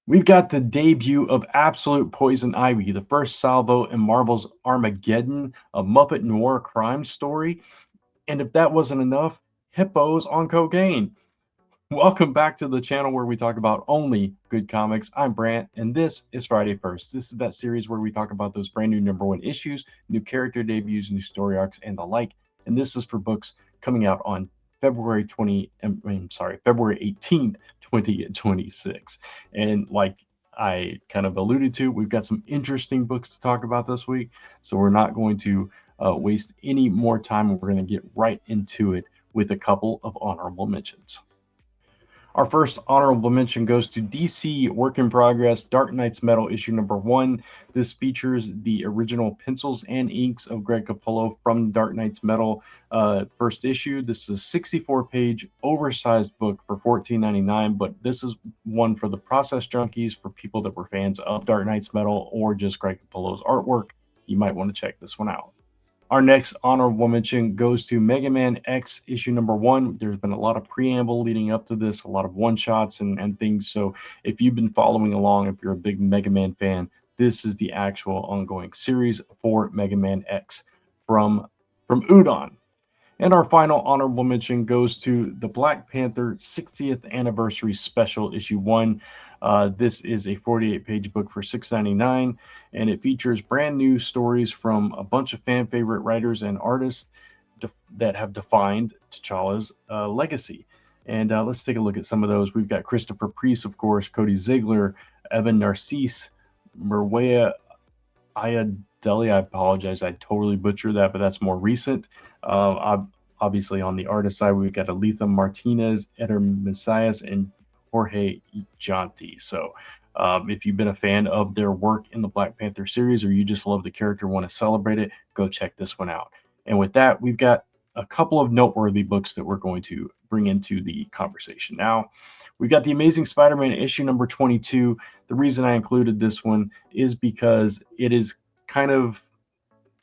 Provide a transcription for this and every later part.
We've got the debut of Absolute Poison Ivy, the first salvo in Marvel's Armageddon, a Muppet noir crime story. And if that wasn't enough, hippos on cocaine. Welcome back to the channel where we talk about only good comics. I'm Brant, and this is Friday First. This is that series where we talk about those brand new #1 issues, new character debuts, new story arcs, and the like. And this is for books coming out on February 18th, 2026. And like I kind of alluded to, we've got some interesting books to talk about this week. So we're not going to waste any more time. We're going to get right into it with a couple of honorable mentions. Our first honorable mention goes to DC Work in Progress Dark Knight's Metal issue #1. This features the original pencils and inks of Greg Capullo from Dark Knight's Metal first issue. This is a 64-page oversized book for $14.99, but this is one for the process junkies, for people that were fans of Dark Knight's Metal or just Greg Capullo's artwork. You might want to check this one out. Our next honorable mention goes to Mega Man X issue #1. There's been a lot of preamble leading up to this, a lot of one-shots and things. So if you've been following along, if you're a big Mega Man fan, this is the actual ongoing series for Mega Man X from Udon. And our final honorable mention goes to the Black Panther 60th Anniversary Special issue 1. This is a 48-page book for $6.99, and it features brand new stories from a bunch of fan favorite writers and artists that have defined T'Challa's legacy. And let's take a look at some of those. We've got Christopher Priest, of course, Cody Ziegler, Evan Narcisse, Mirwaya Ayadeli. I apologize, I totally butchered that, but that's more recent. Obviously, on the artist side, we've got Aletha Martinez, Eder Messias, and Jorge Janti. So if you've been a fan of their work in the Black Panther series, or you just love the character, want to celebrate it, go check this one out. And with that, we've got a couple of noteworthy books that we're going to bring into the conversation. Now, we've got the Amazing Spider-Man issue #22. The reason I included this one is because it is kind of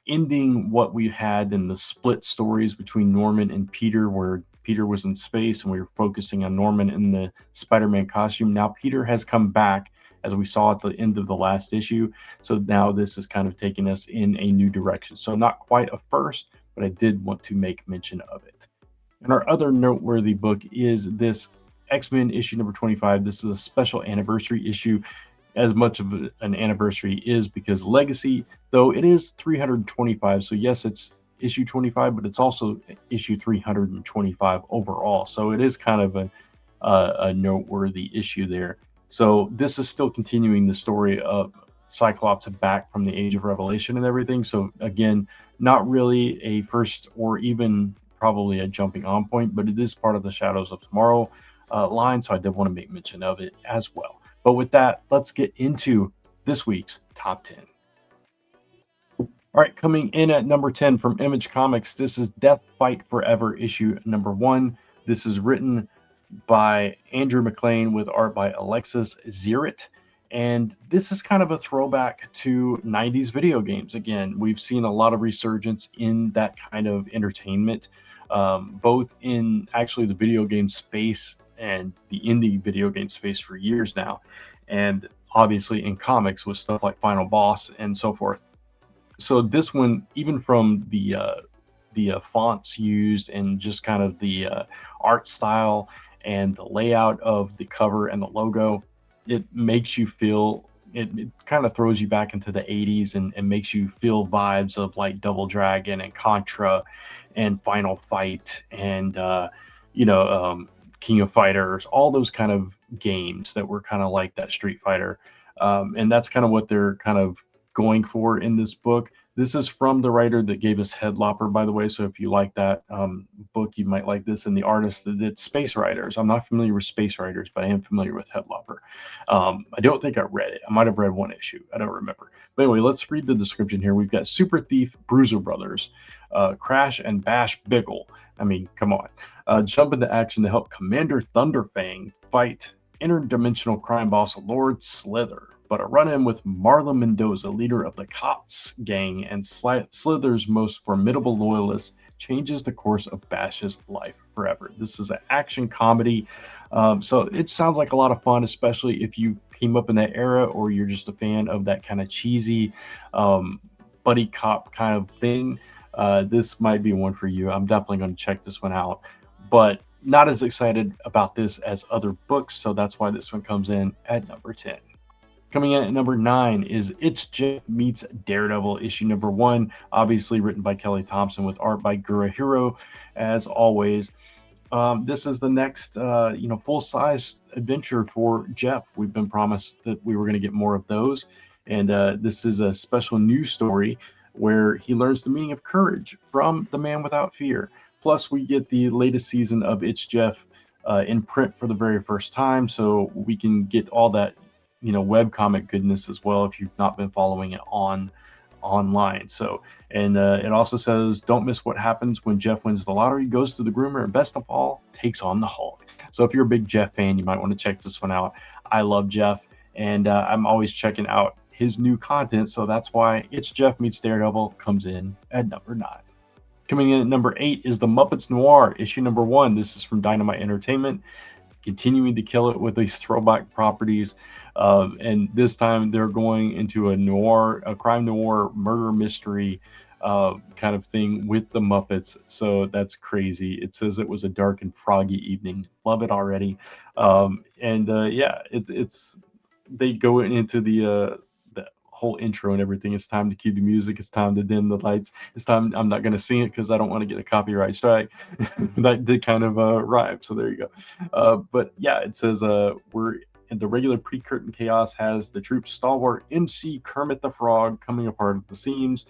ending what we had in the split stories between Norman and Peter, where Peter was in space and we were focusing on Norman in the Spider-Man costume. Now Peter has come back, as we saw at the end of the last issue. So now this is kind of taking us in a new direction. So not quite a first, but I did want to make mention of it. And our other noteworthy book is this X-Men issue #25. This is a special anniversary issue, as much of an anniversary is because Legacy, though it is 325. So yes, it's issue 25, but it's also issue 325 overall. So it is kind of a noteworthy issue there. So this is still continuing the story of Cyclops back from the Age of Revelation and everything. So again, not really a first or even probably a jumping on point, but it is part of the Shadows of Tomorrow line. So I did want to make mention of it as well. But with that, let's get into this week's top 10. All right, coming in at number 10 from Image Comics, this is Death Fight Forever issue #1. This is written by Andrew McLean with art by Alexis Zirit. And this is kind of a throwback to 90s video games. Again, we've seen a lot of resurgence in that kind of entertainment, both in actually the video game space and the indie video game space for years now. And obviously in comics with stuff like Final Boss and so forth. So this one, even from the fonts used and just kind of the art style and the layout of the cover and the logo, it makes you feel, it kind of throws you back into the 80s and makes you feel vibes of like Double Dragon and Contra and Final Fight and King of Fighters, all those kind of games that were kind of like that Street Fighter. And that's kind of what they're kind of going for in this book. This is from the writer that gave us Headlopper, by the way. So if you like that book, you might like this. And the artist that did Space Riders. I'm not familiar with Space Riders, but I am familiar with Headlopper. I don't think I read it. I might have read one issue. I don't remember. But anyway, let's read the description here. We've got Super Thief Bruiser Brothers, Crash and Bash Bickle. I mean, come on. Jump into action to help Commander Thunderfang fight interdimensional crime boss Lord Slither. But a run-in with Marla Mendoza, leader of the Cops gang and Slither's most formidable loyalist, changes the course of Bash's life forever. This is an action comedy. So it sounds like a lot of fun, especially if you came up in that era or you're just a fan of that kind of cheesy um, buddy cop kind of thing. This might be one for you. I'm definitely going to check this one out, but not as excited about this as other books. So that's why this one comes in at number 10. Coming in at number 9 is It's Jeff Meets Daredevil, issue number 1, obviously written by Kelly Thompson with art by Gurahiro, as always. This is the next, full-size adventure for Jeff. We've been promised that we were going to get more of those, and this is a special news story where he learns the meaning of courage from the man without fear. Plus, we get the latest season of It's Jeff in print for the very first time, so we can get all that, webcomic goodness as well if you've not been following it online. So, and it also says, don't miss what happens when Jeff wins the lottery, goes to the groomer, and best of all, takes on the Hulk. So if you're a big Jeff fan, you might want to check this one out. I love Jeff, and I'm always checking out his new content. So that's why It's Jeff Meets Daredevil comes in at number 9. Coming in at number 8 is the Muppets Noir, issue number 1. This is from Dynamite Entertainment, continuing to kill it with these throwback properties. And this time they're going into a crime noir murder mystery kind of thing with the Muppets. So that's crazy. It says it was a dark and froggy evening. Love it already. It's they go into the whole intro and everything. It's time to cue the music. It's time to dim the lights. It's time. I'm not going to sing it because I don't want to get a copyright strike. That did kind of rhyme. So there you go. But yeah, it says we're in the regular pre-curtain chaos has the troop's stalwart MC Kermit the Frog coming apart at the seams.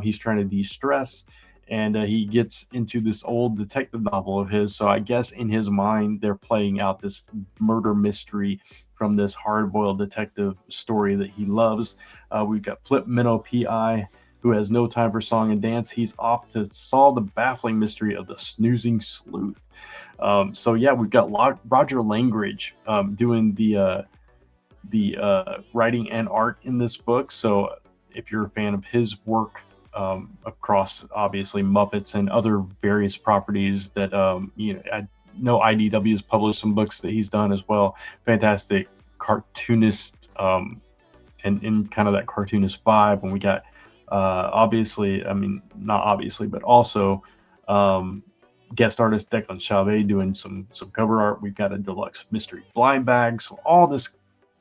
He's trying to de-stress, and he gets into this old detective novel of his. So I guess in his mind, they're playing out this murder mystery from this hard-boiled detective story that he loves. We've got Flip Minnow PI, who has no time for song and dance. He's off to solve the baffling mystery of the snoozing sleuth. We've got Roger Langridge doing the writing and art in this book. So if you're a fan of his work across obviously Muppets and other various properties that I know IDW has published some books that he's done as well. Fantastic cartoonist and in kind of that cartoonist vibe. And we got but also guest artist Declan Chauvet doing some cover art. We've got a deluxe mystery blind bag. So all this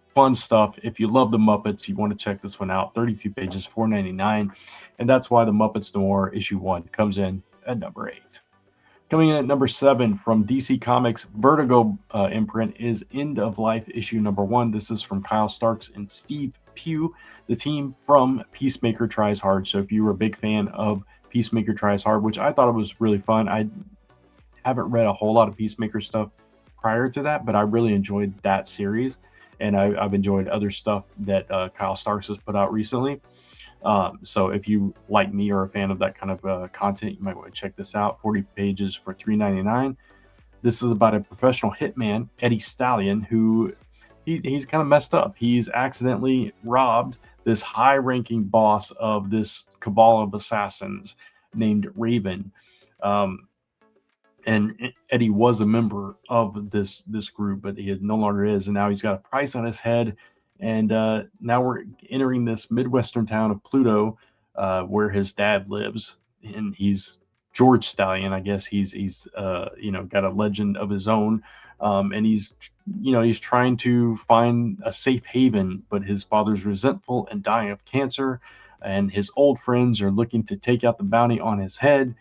fun stuff. If you love the Muppets, you want to check this one out. 32 pages, $4.99. And that's why the Muppets Noir issue 1 comes in at number 8. Coming in at number 7 from DC Comics Vertigo imprint is End of Life issue number 1. This is from Kyle Starks and Steve Pugh, the team from Peacemaker Tries Hard. So if you were a big fan of Peacemaker Tries Hard, which I thought it was really fun. I haven't read a whole lot of Peacemaker stuff prior to that, but I really enjoyed that series. And I've enjoyed other stuff that Kyle Starks has put out recently. So if you, like me, are a fan of that kind of content, you might want to check this out. 40 pages for $3.99. This is about a professional hitman, Eddie Stallion, who he's kind of messed up. He's accidentally robbed this high-ranking boss of this cabal of assassins named Raven. And Eddie was a member of this group, but he no longer is. And now he's got a price on his head. And now we're entering this Midwestern town of Pluto, where his dad lives. And he's George Stallion. I guess he's got a legend of his own. And he's trying to find a safe haven, but his father's resentful and dying of cancer. And his old friends are looking to take out the bounty on his head.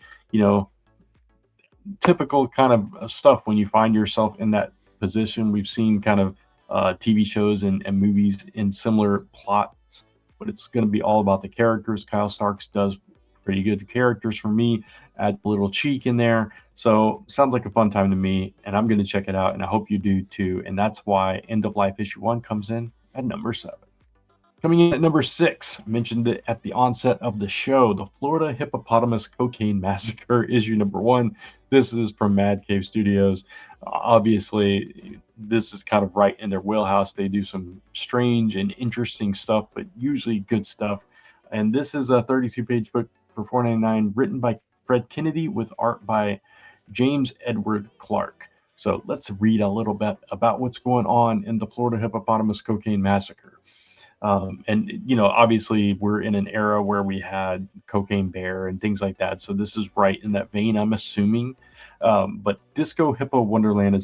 Typical kind of stuff when you find yourself in that position. We've seen kind of TV shows and movies in similar plots, but it's going to be all about the characters. Kyle Starks does pretty good characters for me, add a little cheek in there. So sounds like a fun time to me, and I'm going to check it out, and I hope you do too. And that's why End of Life issue 1 comes in at number 7. Coming in at number 6, mentioned it at the onset of the show, the Florida Hippopotamus Cocaine Massacre, issue number 1. This is from Mad Cave Studios. Obviously, this is kind of right in their wheelhouse. They do some strange and interesting stuff, but usually good stuff. And this is a 32-page book for $4.99, written by Fred Kennedy with art by James Edward Clark. So let's read a little bit about what's going on in the Florida Hippopotamus Cocaine Massacre. And obviously we're in an era where we had Cocaine Bear and things like that. So this is right in that vein, I'm assuming. But Disco Hippo Wonderland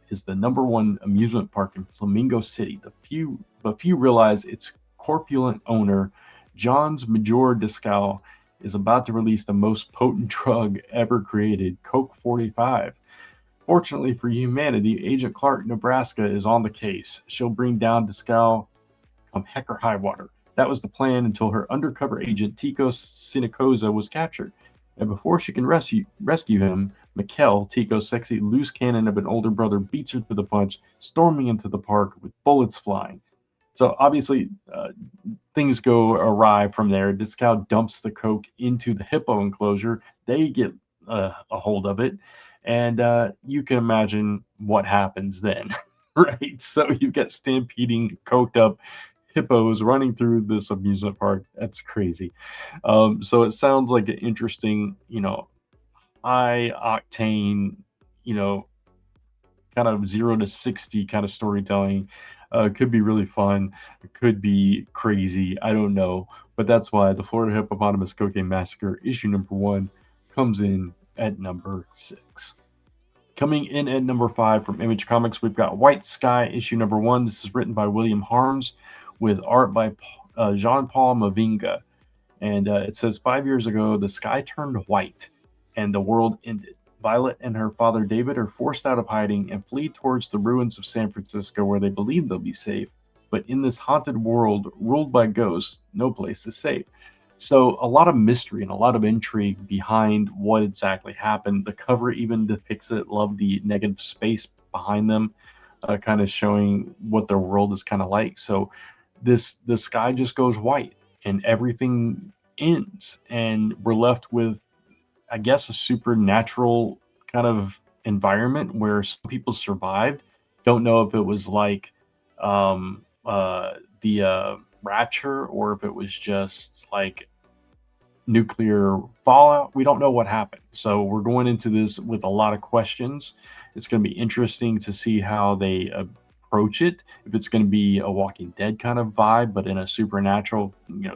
is the number one amusement park in Flamingo City. Few realize its corpulent owner, John's Major Discal, is about to release the most potent drug ever created, Coke 45. Fortunately for humanity, Agent Clark, Nebraska, is on the case. She'll bring down Discal come heck or high water. That was the plan until her undercover agent, Tico Sinacoza, was captured. And before she can rescue him, Mikkel, Tico's sexy loose cannon of an older brother, beats her to the punch, storming into the park with bullets flying. So obviously, things go awry from there. Discal dumps the coke into the hippo enclosure. They get a hold of it, and you can imagine what happens then, right? So you've got stampeding, coked up hippos running through this amusement park. That's crazy. So it sounds like an interesting, high octane, kind of 0 to 60 kind of storytelling. Could be really fun. It could be crazy. I don't know. But that's why the Florida Hippopotamus Cocaine Massacre, issue number 1, comes in at number 6. Coming in at number 5 from Image Comics, we've got White Sky, issue number 1. This is written by William Harms with art by Jean-Paul Mavinga. And it says, 5 years ago, the sky turned white and the world ended. Violet and her father David are forced out of hiding and flee towards the ruins of San Francisco where they believe they'll be safe. But in this haunted world ruled by ghosts, no place is safe. So a lot of mystery and a lot of intrigue behind what exactly happened. The cover even depicts it. Love the negative space behind them, kind of showing what their world is kind of like. So the sky just goes white and everything ends, and we're left with, I guess, a supernatural kind of environment where some people survived. Don't know if it was like the rapture or if it was just like nuclear fallout. We don't know what happened. So we're going into this with a lot of questions. It's going to be interesting to see how they approach it. If it's going to be a Walking Dead kind of vibe, but in a supernatural,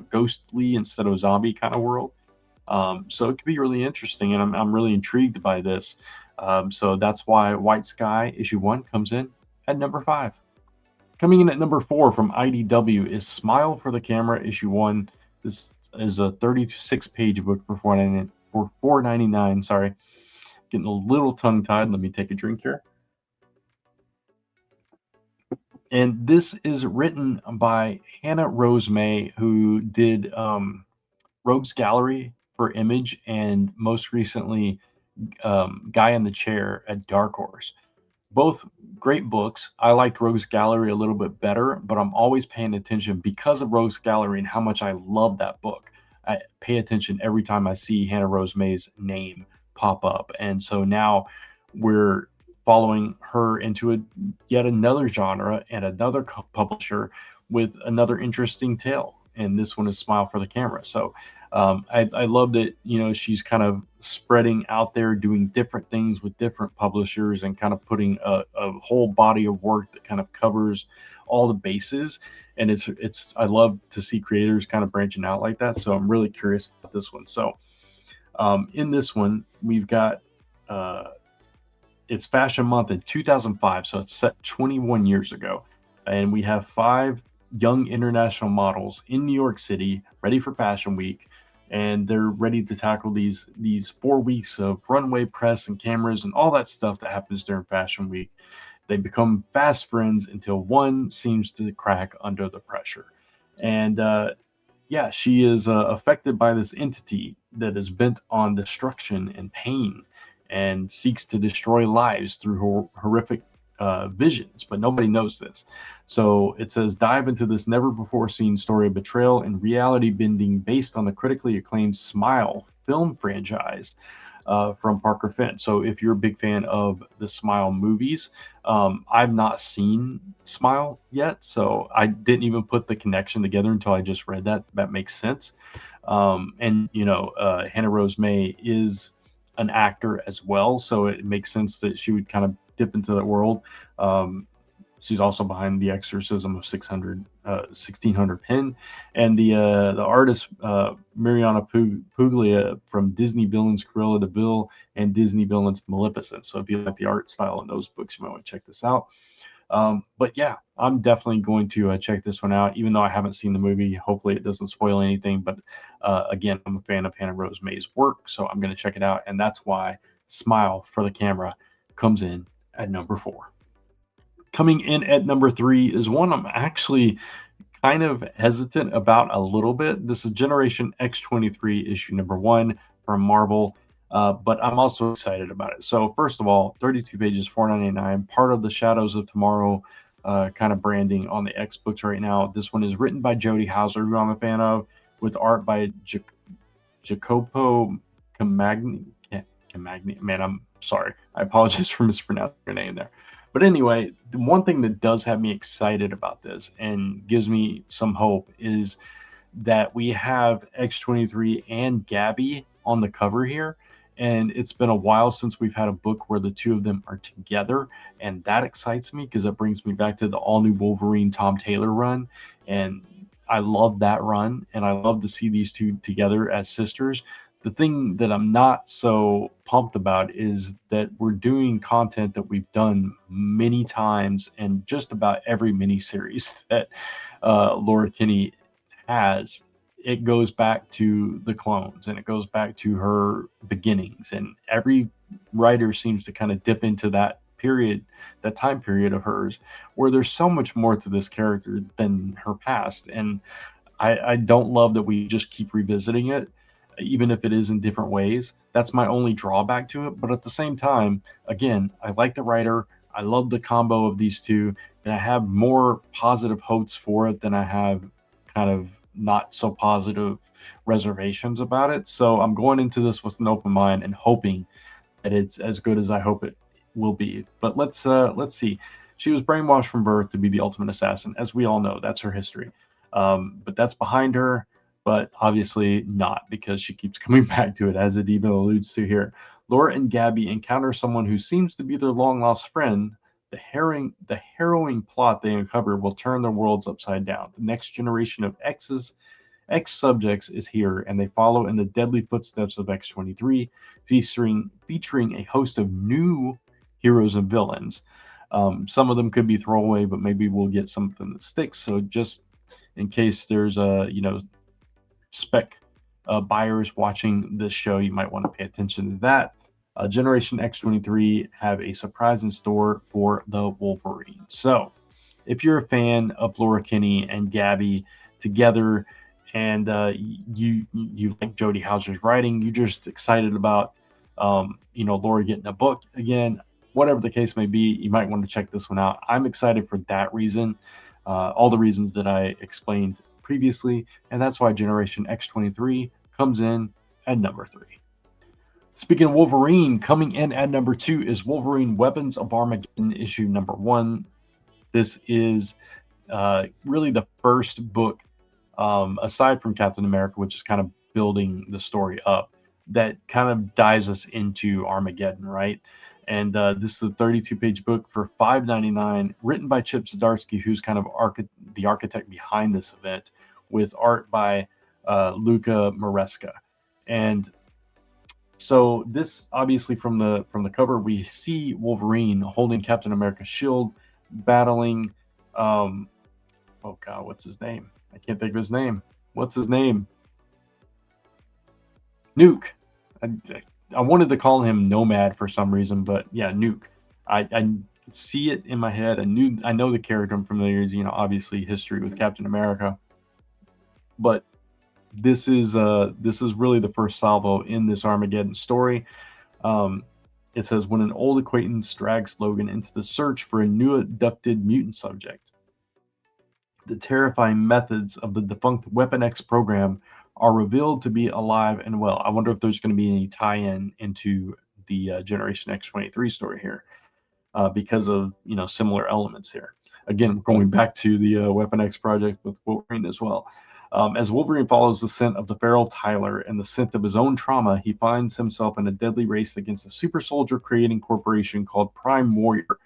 ghostly instead of zombie kind of world. So it could be really interesting, and I'm really intrigued by this. So that's why White Sky issue 1 comes in at number 5. Coming in at number 4 from IDW is Smile for the Camera issue 1. This is a 36-page book for $4.99. Sorry, getting a little tongue-tied. Let me take a drink here. And this is written by Hannah Rose May, who did Rogues Gallery for Image, and most recently Guy in the Chair at Dark Horse. Both great books. I liked Rogues Gallery a little bit better, but I'm always paying attention because of Rogues Gallery and how much I love that book. I pay attention every time I see Hannah Rose May's name pop up. And so now we're following her into yet another genre and another publisher with another interesting tale. And this one is Smile for the Camera. So I loved it. She's kind of spreading out there, doing different things with different publishers and kind of putting a whole body of work that kind of covers all the bases. And I love to see creators kind of branching out like that. So I'm really curious about this one. So in this one, we've got it's Fashion Month in 2005. So it's set 21 years ago. And we have 5 young international models in New York City ready for Fashion Week, and they're ready to tackle these 4 weeks of runway press and cameras and all that stuff that happens during Fashion Week. They become fast friends until one seems to crack under the pressure. And she is affected by this entity that is bent on destruction and pain and seeks to destroy lives through horrific visions, but nobody knows this. So it says, dive into this never before seen story of betrayal and reality bending based on the critically acclaimed Smile film franchise from Parker Finn. So if you're a big fan of the Smile movies, I've not seen Smile yet, so I didn't even put the connection together until I just read that. That makes sense. And Hannah Rose May is an actor as well, so it makes sense that she would kind of dip into that world. She's also behind The Exorcism of 1600 Pin, and the artist Mariana Puglia from Disney Villains Cruella de Vil and Disney Villains Maleficent. So if you like the art style in those books, you might want to check this out. But yeah, I'm definitely going to check this one out, even though I haven't seen the movie. Hopefully, it doesn't spoil anything. But again, I'm a fan of Hannah Rose May's work, so I'm going to check it out, and that's why Smile for the Camera comes in at number 4. Coming in at number 3 is one I'm actually kind of hesitant about a little bit. This is Generation X-23 issue number 1 from Marvel, but I'm also excited about it. So first of all, 32 pages, $4.99, part of the Shadows of Tomorrow kind of branding on the X books right now. This one is written by Jody Houser, who I'm a fan of, with art by Jacopo Camagni. Man, I'm sorry. I apologize for mispronouncing your name there. But anyway, the one thing that does have me excited about this and gives me some hope is that we have X-23 and Gabby on the cover here. And it's been a while since we've had a book where the two of them are together. And that excites me because it brings me back to the all-new Wolverine Tom Taylor run. And I love that run. And I love to see these two together as sisters. The thing that I'm not so pumped about is that we're doing content that we've done many times and just about every miniseries that Laura Kinney has. It goes back to the clones and it goes back to her beginnings. And every writer seems to kind of dip into that period, that time period of hers, where there's so much more to this character than her past. And I don't love that we just keep revisiting it, even if it is in different ways. That's my only drawback to it. But at the same time, again, I like the writer. I love the combo of these two, and I have more positive hopes for it than I have kind of not so positive reservations about it. So I'm going into this with an open mind and hoping that it's as good as I hope it will be. But let's see. She was brainwashed from birth to be the ultimate assassin, as we all know. That's her history. But that's behind her. But obviously not, because she keeps coming back to it, as it even alludes to here. Laura and Gabby encounter someone who seems to be their long-lost friend. The harrowing plot they uncover will turn their worlds upside down. The next generation of X-subjects is here, and they follow in the deadly footsteps of X-23, featuring a host of new heroes and villains. Some of them could be throwaway, but maybe we'll get something that sticks. So just in case there's spec buyers watching this show, you might want to pay attention to that. Generation X-23 have a surprise in store for the Wolverine. So if you're a fan of Laura Kinney and Gabby together, and you like Jody Houser's writing, you're just excited about Laura getting a book again, whatever the case may be, you might want to check this one out. I'm excited for that reason, all the reasons that I explained previously, and that's why Generation X-23 comes in at number 3. Speaking of Wolverine, coming in at number 2 is Wolverine Weapons of Armageddon issue number 1. This is really the first book, aside from Captain America, which is kind of building the story up, that kind of dives us into Armageddon, right? And this is a 32-page book for $5.99, written by Chip Zdarsky, who's kind of the architect behind this event, with art by Luca Maresca. And so this, obviously, from the cover, we see Wolverine holding Captain America's shield, battling. Oh God, what's his name? I can't think of his name. What's his name? Nuke. I wanted to call him Nomad for some reason, but yeah, Nuke. I see it in my head. I know the character. I'm familiar, obviously history with Captain America, but this is really the first salvo in this Armageddon story. It says, when an old acquaintance drags Logan into the search for a new abducted mutant subject, the terrifying methods of the defunct Weapon X program are revealed to be alive and well. I wonder if there's going to be any tie-in into the Generation X-23 story here, because of similar elements here. Again, going back to the Weapon X project with Wolverine as well. As Wolverine follows the scent of the feral Tyler and the scent of his own trauma, he finds himself in a deadly race against a super soldier creating corporation called Prime Warrior,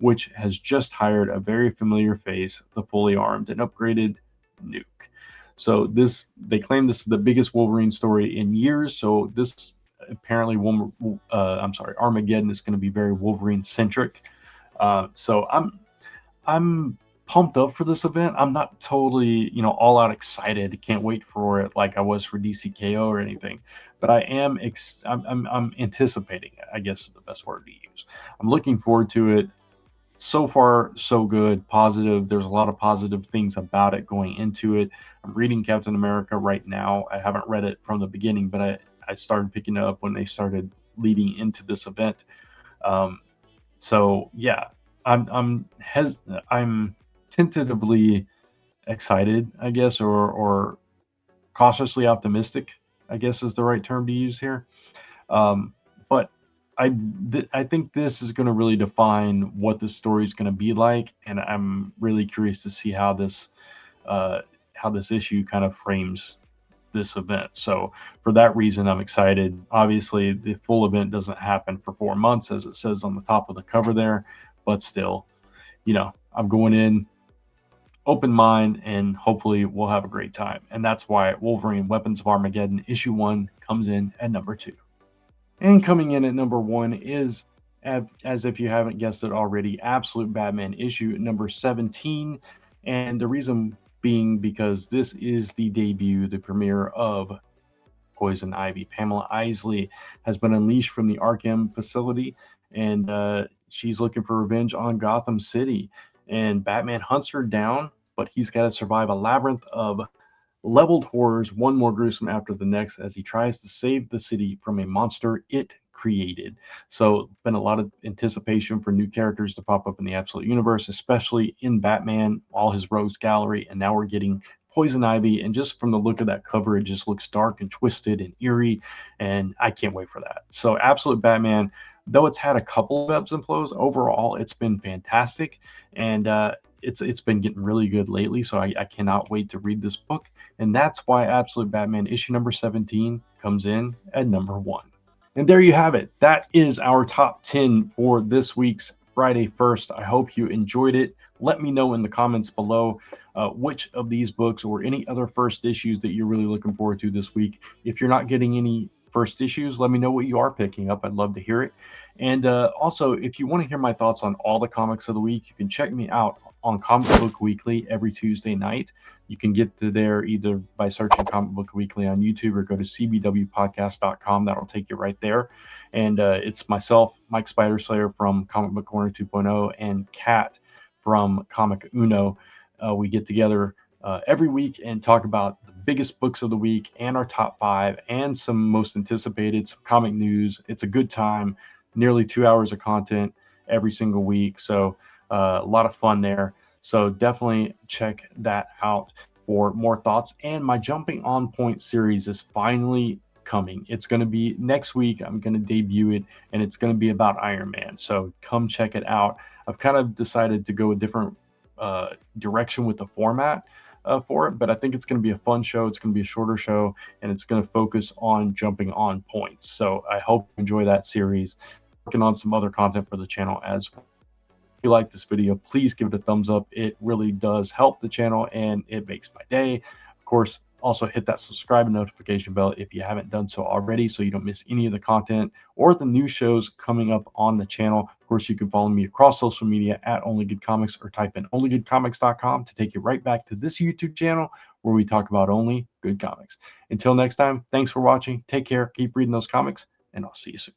which has just hired a very familiar face, the fully armed and upgraded Nuke. So they claim this is the biggest Wolverine story in years. So this apparently, Armageddon is going to be very Wolverine centric. So I'm pumped up for this event. I'm not totally, all out excited. Can't wait for it like I was for DCKO or anything. But I am I'm anticipating it, I guess is the best word to use. I'm looking forward to it. So far, so good, positive. There's a lot of positive things about it going into it. I'm reading Captain America right now. I haven't read it from the beginning, but I started picking it up when they started leading into this event. So yeah, I'm tentatively excited, I guess, or cautiously optimistic, I guess is the right term to use here. But I think this is going to really define what the story is going to be like, and I'm really curious to see how this issue kind of frames this event. So for that reason, I'm excited. Obviously, the full event doesn't happen for 4 months, as it says on the top of the cover there, but still, I'm going in open mind, and hopefully we'll have a great time. And that's why Wolverine Weapons of Armageddon issue 1 comes in at number 2. And coming in at number 1 is, as if you haven't guessed it already, Absolute Batman issue number 17. And the reason being because this is the debut, the premiere of Poison Ivy. Pamela Isley has been unleashed from the Arkham facility, and she's looking for revenge on Gotham City. And Batman hunts her down, but he's got to survive a labyrinth of leveled horrors, one more gruesome after the next, as he tries to save the city from a monster it created. So been a lot of anticipation for new characters to pop up in the Absolute Universe, especially in Batman, all his rogues gallery, and now we're getting Poison Ivy, and just from the look of that cover, it just looks dark and twisted and eerie, and I can't wait for that. So Absolute Batman, though it's had a couple of ebbs and flows, overall it's been fantastic, and it's been getting really good lately, so I cannot wait to read this book. And that's why Absolute Batman issue number 17 comes in at number 1. And there you have it. That is our top 10 for this week's Friday 1st. I hope you enjoyed it. Let me know in the comments below which of these books or any other first issues that you're really looking forward to this week. If you're not getting any first issues, let me know what you are picking up. I'd love to hear it. And also, if you want to hear my thoughts on all the comics of the week, you can check me out on Comic Book Weekly every Tuesday night. You can get to there either by searching Comic Book Weekly on YouTube or go to cbwpodcast.com. That'll take you right there. And it's myself, Mike Spiderslayer from Comic Book Corner 2.0, and Kat from Comic Uno. We get together every week and talk about the biggest books of the week and our top 5 and some most anticipated, some comic news. It's a good time. Nearly 2 hours of content every single week. So a lot of fun there. So definitely check that out for more thoughts. And my Jumping On Point series is finally coming. It's going to be next week. I'm going to debut it, and it's going to be about Iron Man. So come check it out. I've kind of decided to go a different direction with the format for it, but I think it's going to be a fun show. It's going to be a shorter show, and it's going to focus on jumping on points. So I hope you enjoy that series. Working on some other content for the channel as well. If you like this video, please give it a thumbs up. It really does help the channel, and it makes my day. Of course, also hit that subscribe and notification bell if you haven't done so already, so you don't miss any of the content or the new shows coming up on the channel. Of course, you can follow me across social media at OnlyGoodComics, or type in onlygoodcomics.com to take you right back to this YouTube channel where we talk about only good comics. Until next time, thanks for watching. Take care, keep reading those comics, and I'll see you soon.